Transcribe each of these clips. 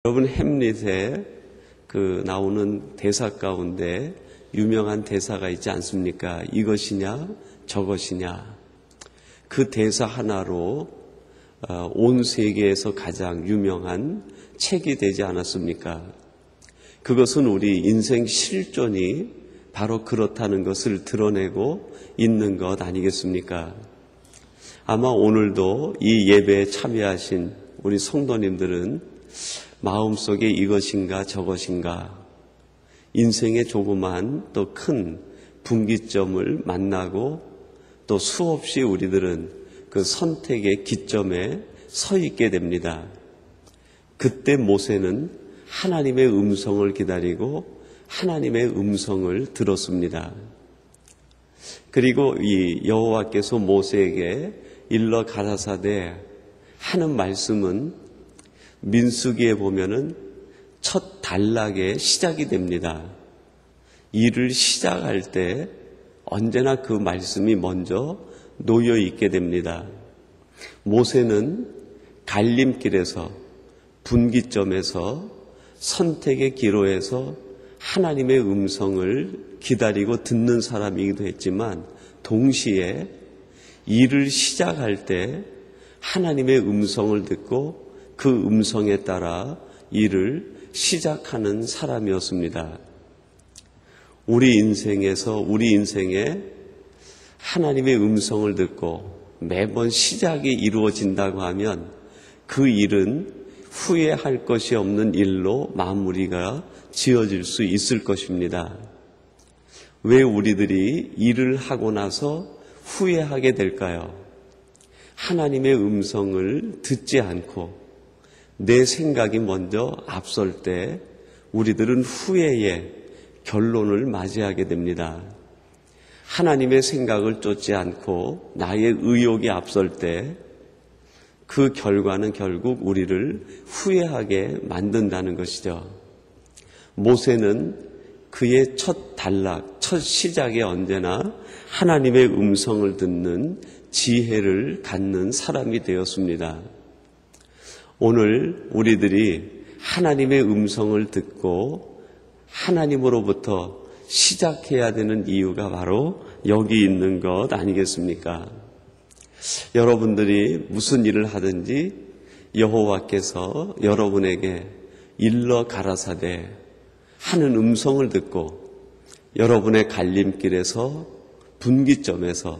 여러분 햄릿에 나오는 대사 가운데 유명한 대사가 있지 않습니까? 이것이냐 저것이냐. 그 대사 하나로 온 세계에서 가장 유명한 책이 되지 않았습니까? 그것은 우리 인생 실존이 바로 그렇다는 것을 드러내고 있는 것 아니겠습니까? 아마 오늘도 이 예배에 참여하신 우리 성도님들은 마음속에 이것인가 저것인가, 인생의 조그만 또 큰 분기점을 만나고 또 수없이 우리들은 그 선택의 기점에 서 있게 됩니다. 그때 모세는 하나님의 음성을 기다리고 하나님의 음성을 들었습니다. 그리고 이 여호와께서 모세에게 일러 가라사대 하는 말씀은 민수기에 보면은 첫 단락의 시작이 됩니다. 일을 시작할 때 언제나 그 말씀이 먼저 놓여 있게 됩니다. 모세는 갈림길에서, 분기점에서, 선택의 기로에서 하나님의 음성을 기다리고 듣는 사람이기도 했지만 동시에 일을 시작할 때 하나님의 음성을 듣고 그 음성에 따라 일을 시작하는 사람이었습니다. 우리 인생에 하나님의 음성을 듣고 매번 시작이 이루어진다고 하면 그 일은 후회할 것이 없는 일로 마무리가 지어질 수 있을 것입니다. 왜 우리들이 일을 하고 나서 후회하게 될까요? 하나님의 음성을 듣지 않고 내 생각이 먼저 앞설 때 우리들은 후회의 결론을 맞이하게 됩니다. 하나님의 생각을 쫓지 않고 나의 의욕이 앞설 때 그 결과는 결국 우리를 후회하게 만든다는 것이죠. 모세는 그의 첫 단락, 첫 시작에 언제나 하나님의 음성을 듣는 지혜를 갖는 사람이 되었습니다. 오늘 우리들이 하나님의 음성을 듣고 하나님으로부터 시작해야 되는 이유가 바로 여기 있는 것 아니겠습니까? 여러분들이 무슨 일을 하든지 여호와께서 여러분에게 일러 가라사대 하는 음성을 듣고 여러분의 갈림길에서, 분기점에서,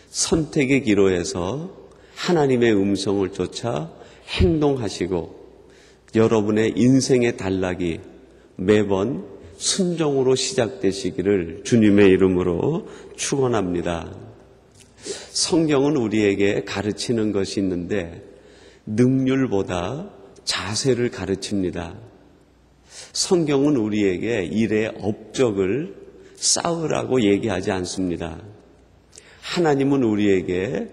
선택의 기로에서 하나님의 음성을 쫓아 행동하시고 여러분의 인생의 단락이 매번 순종으로 시작되시기를 주님의 이름으로 축원합니다. 성경은 우리에게 가르치는 것이 있는데 능률보다 자세를 가르칩니다. 성경은 우리에게 일의 업적을 쌓으라고 얘기하지 않습니다. 하나님은 우리에게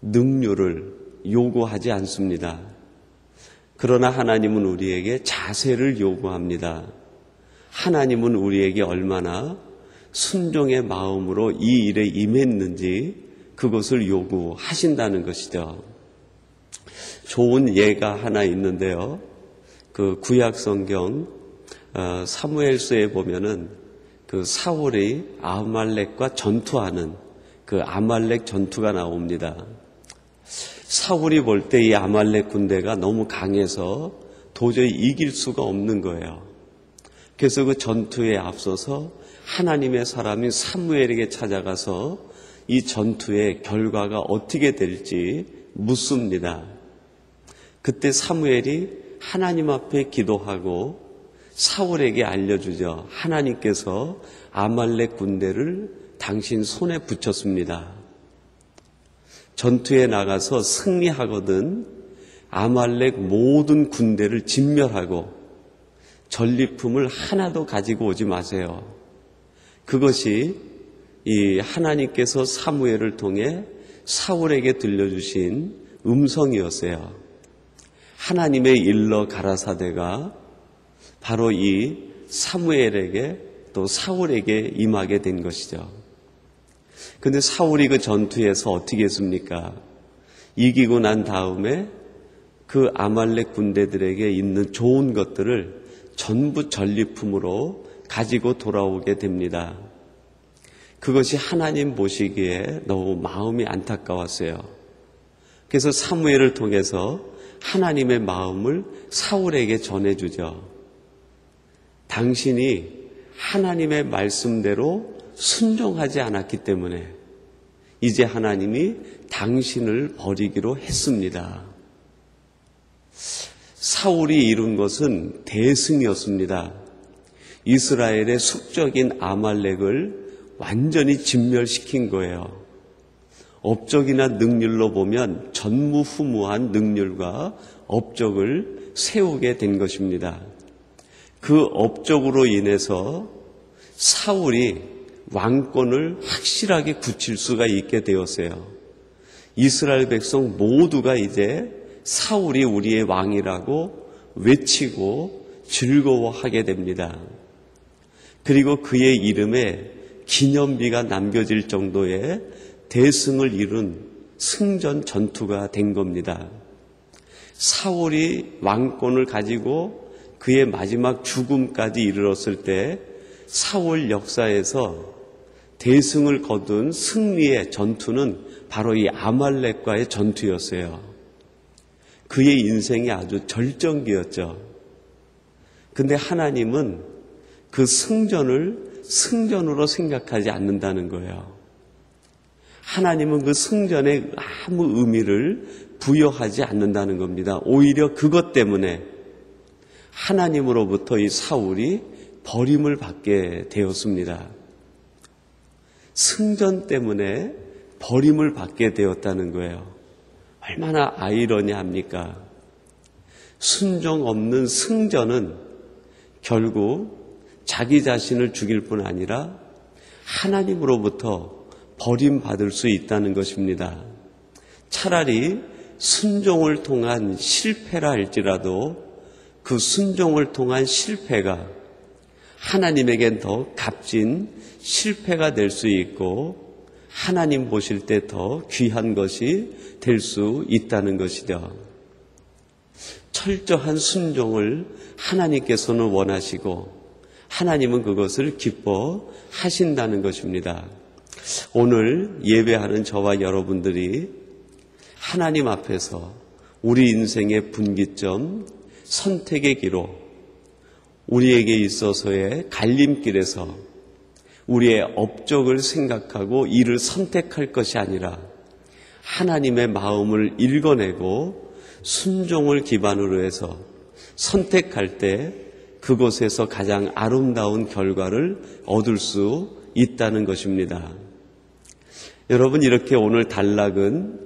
능률을 요구하지 않습니다. 그러나 하나님은 우리에게 자세를 요구합니다. 하나님은 우리에게 얼마나 순종의 마음으로 이 일에 임했는지 그것을 요구하신다는 것이죠. 좋은 예가 하나 있는데요. 그 구약 성경 사무엘서에 보면은 그 사울이 아말렉과 전투하는 그 아말렉 전투가 나옵니다. 사울이 볼 때 이 아말렉 군대가 너무 강해서 도저히 이길 수가 없는 거예요. 그래서 그 전투에 앞서서 하나님의 사람인 사무엘에게 찾아가서 이 전투의 결과가 어떻게 될지 묻습니다. 그때 사무엘이 하나님 앞에 기도하고 사울에게 알려주죠. 하나님께서 아말렉 군대를 당신 손에 붙였습니다. 전투에 나가서 승리하거든 아말렉 모든 군대를 진멸하고 전리품을 하나도 가지고 오지 마세요. 그것이 이 하나님께서 사무엘을 통해 사울에게 들려주신 음성이었어요. 하나님의 일러 가라사대가 바로 이 사무엘에게 또 사울에게 임하게 된 것이죠. 그런데 사울이 그 전투에서 어떻게 했습니까? 이기고 난 다음에 그 아말렉 군대들에게 있는 좋은 것들을 전부 전리품으로 가지고 돌아오게 됩니다. 그것이 하나님 보시기에 너무 마음이 안타까웠어요. 그래서 사무엘을 통해서 하나님의 마음을 사울에게 전해주죠. 당신이 하나님의 말씀대로 순종하지 않았기 때문에 이제 하나님이 당신을 버리기로 했습니다. 사울이 이룬 것은 대승이었습니다. 이스라엘의 숙적인 아말렉을 완전히 진멸시킨 거예요. 업적이나 능률로 보면 전무후무한 능률과 업적을 세우게 된 것입니다. 그 업적으로 인해서 사울이 왕권을 확실하게 굳힐 수가 있게 되었어요. 이스라엘 백성 모두가 이제 사울이 우리의 왕이라고 외치고 즐거워하게 됩니다. 그리고 그의 이름에 기념비가 남겨질 정도의 대승을 이룬 승전 전투가 된 겁니다. 사울이 왕권을 가지고 그의 마지막 죽음까지 이르렀을 때 사울 역사에서 대승을 거둔 승리의 전투는 바로 이 아말렉과의 전투였어요. 그의 인생이 아주 절정기였죠. 근데 하나님은 그 승전을 승전으로 생각하지 않는다는 거예요. 하나님은 그 승전에 아무 의미를 부여하지 않는다는 겁니다. 오히려 그것 때문에 하나님으로부터 이 사울이 버림을 받게 되었습니다. 승전 때문에 버림을 받게 되었다는 거예요. 얼마나 아이러니합니까? 순종 없는 승전은 결국 자기 자신을 죽일 뿐 아니라 하나님으로부터 버림받을 수 있다는 것입니다. 차라리 순종을 통한 실패라 할지라도 그 순종을 통한 실패가 하나님에겐 더 값진 실패가 될 수 있고 하나님 보실 때 더 귀한 것이 될 수 있다는 것이죠. 철저한 순종을 하나님께서는 원하시고 하나님은 그것을 기뻐하신다는 것입니다. 오늘 예배하는 저와 여러분들이 하나님 앞에서 우리 인생의 분기점, 선택의 기로, 우리에게 있어서의 갈림길에서 우리의 업적을 생각하고 이를 선택할 것이 아니라 하나님의 마음을 읽어내고 순종을 기반으로 해서 선택할 때 그곳에서 가장 아름다운 결과를 얻을 수 있다는 것입니다. 여러분, 이렇게 오늘 단락은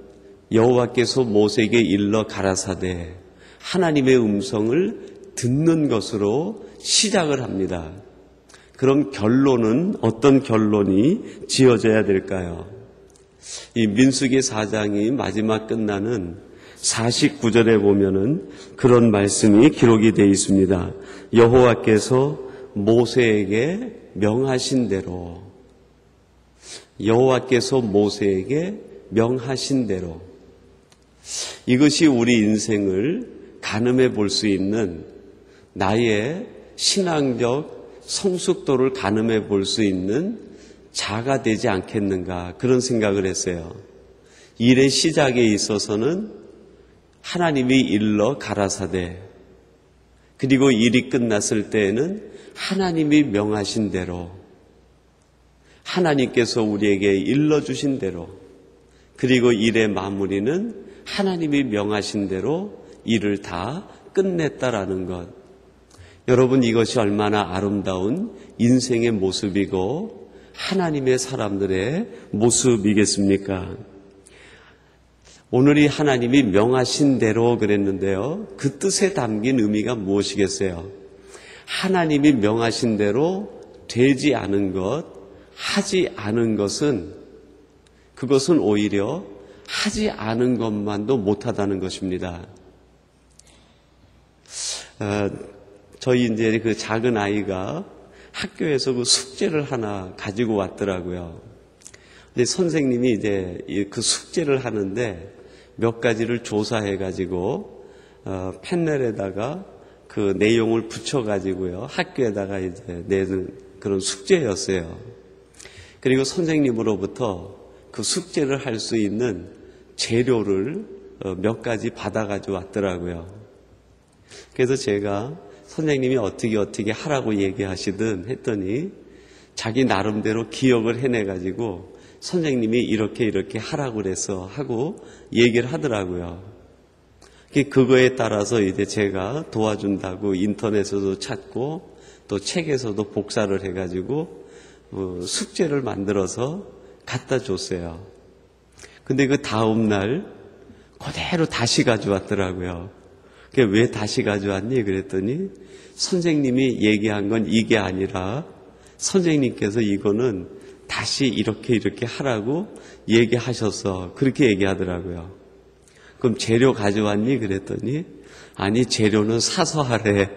여호와께서 모세에게 일러 가라사대 하나님의 음성을 듣는 것으로 시작을 합니다. 그럼 결론은 어떤 결론이 지어져야 될까요? 이 민수기 4장이 마지막 끝나는 49절에 보면은 그런 말씀이 기록이 되어 있습니다. 여호와께서 모세에게 명하신 대로, 여호와께서 모세에게 명하신 대로, 이것이 우리 인생을 가늠해 볼 수 있는 나의 신앙적 성숙도를 가늠해 볼 수 있는 자가 되지 않겠는가, 그런 생각을 했어요. 일의 시작에 있어서는 하나님이 일러 가라사대, 그리고 일이 끝났을 때에는 하나님이 명하신 대로, 하나님께서 우리에게 일러주신 대로, 그리고 일의 마무리는 하나님이 명하신 대로 일을 다 끝냈다라는 것. 여러분, 이것이 얼마나 아름다운 인생의 모습이고 하나님의 사람들의 모습이겠습니까? 오늘이 하나님이 명하신 대로 그랬는데요. 그 뜻에 담긴 의미가 무엇이겠어요? 하나님이 명하신 대로 되지 않은 것, 하지 않은 것은, 그것은 오히려 하지 않은 것만도 못하다는 것입니다. 저희 이제 그 작은 아이가 학교에서 그 숙제를 하나 가지고 왔더라고요. 근데 선생님이 이제 그 숙제를 하는데 몇 가지를 조사해가지고 펜넬에다가 그 내용을 붙여가지고요. 학교에다가 이제 내는 그런 숙제였어요. 그리고 선생님으로부터 그 숙제를 할 수 있는 재료를 몇 가지 받아가지고 왔더라고요. 그래서 제가 선생님이 어떻게 하라고 얘기하시든 했더니 자기 나름대로 기억을 해내가지고 선생님이 이렇게 하라고 그래서 하고 얘기를 하더라고요. 그거에 따라서 이제 제가 도와준다고 인터넷에서도 찾고 또 책에서도 복사를 해가지고 숙제를 만들어서 갖다 줬어요. 근데 그 다음날 그대로 다시 가져왔더라고요. 왜 다시 가져왔니? 그랬더니 선생님이 얘기한 건 이게 아니라 선생님께서 이거는 다시 이렇게 하라고 얘기하셔서 그렇게 얘기하더라고요. 그럼 재료 가져왔니? 그랬더니 아니 재료는 사서 하래.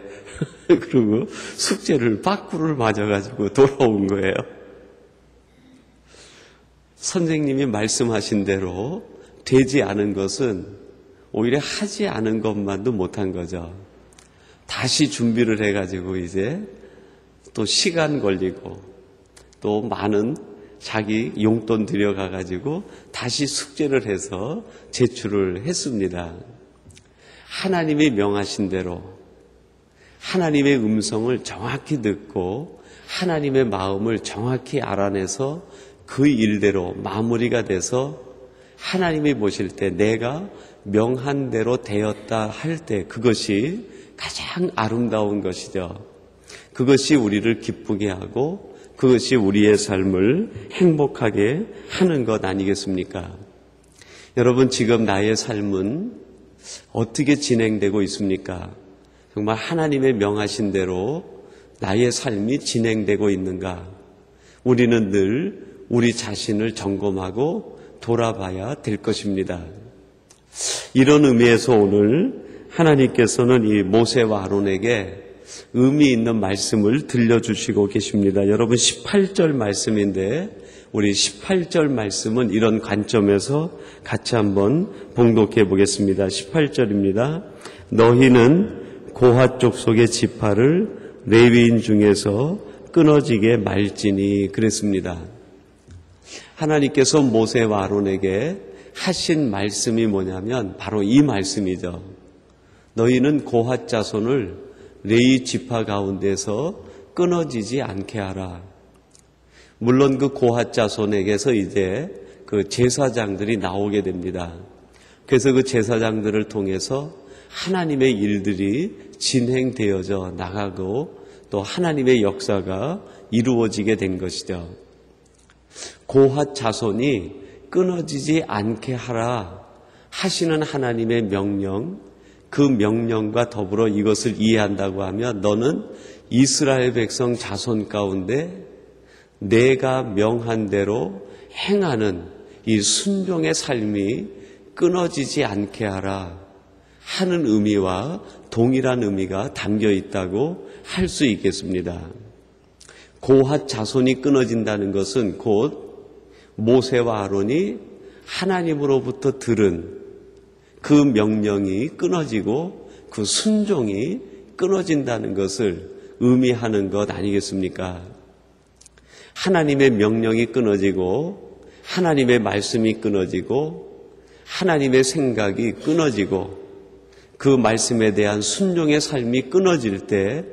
그리고 숙제를 빠꾸를 맞아가지고 돌아온 거예요. 선생님이 말씀하신 대로 되지 않은 것은 오히려 하지 않은 것만도 못한 거죠. 다시 준비를 해가지고 이제 또 시간 걸리고 또 많은 자기 용돈 들여가가지고 다시 숙제를 해서 제출을 했습니다. 하나님이 명하신 대로 하나님의 음성을 정확히 듣고 하나님의 마음을 정확히 알아내서 그 일대로 마무리가 돼서 하나님이 보실 때 내가 명한 대로 되었다 할 때 그것이 가장 아름다운 것이죠. 그것이 우리를 기쁘게 하고 그것이 우리의 삶을 행복하게 하는 것 아니겠습니까? 여러분 지금 나의 삶은 어떻게 진행되고 있습니까? 정말 하나님의 명하신 대로 나의 삶이 진행되고 있는가? 우리는 늘 우리 자신을 점검하고 돌아봐야 될 것입니다. 이런 의미에서 오늘 하나님께서는 이 모세와 아론에게 의미 있는 말씀을 들려주시고 계십니다. 여러분 18절 말씀인데 우리 18절 말씀은 이런 관점에서 같이 한번 봉독해 보겠습니다. 18절입니다. 너희는 고핫 족속의 지파를 레위인 중에서 끊어지게 말지니 그랬습니다. 하나님께서 모세와 아론에게 하신 말씀이 뭐냐면 바로 이 말씀이죠. 너희는 고핫 자손을 레위 지파 가운데서 끊어지지 않게 하라. 물론 그 고핫 자손에게서 이제 그 제사장들이 나오게 됩니다. 그래서 그 제사장들을 통해서 하나님의 일들이 진행되어져 나가고 또 하나님의 역사가 이루어지게 된 것이죠. 고핫 자손이 끊어지지 않게 하라 하시는 하나님의 명령, 그 명령과 더불어 이것을 이해한다고 하면 너는 이스라엘 백성 자손 가운데 내가 명한 대로 행하는 이 순종의 삶이 끊어지지 않게 하라 하는 의미와 동일한 의미가 담겨 있다고 할 수 있겠습니다. 고핫 자손이 끊어진다는 것은 곧 모세와 아론이 하나님으로부터 들은 그 명령이 끊어지고 그 순종이 끊어진다는 것을 의미하는 것 아니겠습니까? 하나님의 명령이 끊어지고 하나님의 말씀이 끊어지고 하나님의 생각이 끊어지고 그 말씀에 대한 순종의 삶이 끊어질 때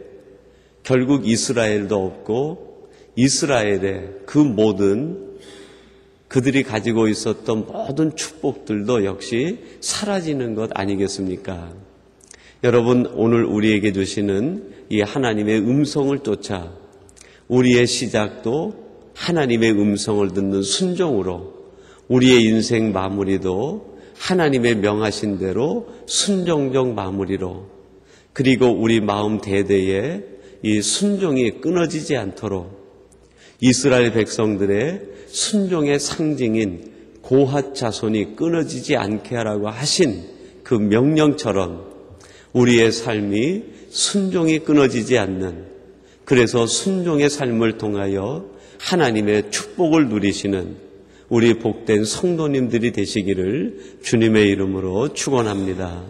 결국 이스라엘도 없고 이스라엘의 그 모든 그들이 가지고 있었던 모든 축복들도 역시 사라지는 것 아니겠습니까? 여러분 오늘 우리에게 주시는 이 하나님의 음성을 쫓아 우리의 시작도 하나님의 음성을 듣는 순종으로 우리의 인생 마무리도 하나님의 명하신 대로 순종적 마무리로 그리고 우리 마음 대대에 이 순종이 끊어지지 않도록 이스라엘 백성들의 순종의 상징인 고핫 자손이 끊어지지 않게 하라고 하신 그 명령처럼 우리의 삶이 순종이 끊어지지 않는 그래서 순종의 삶을 통하여 하나님의 축복을 누리시는 우리 복된 성도님들이 되시기를 주님의 이름으로 축원합니다.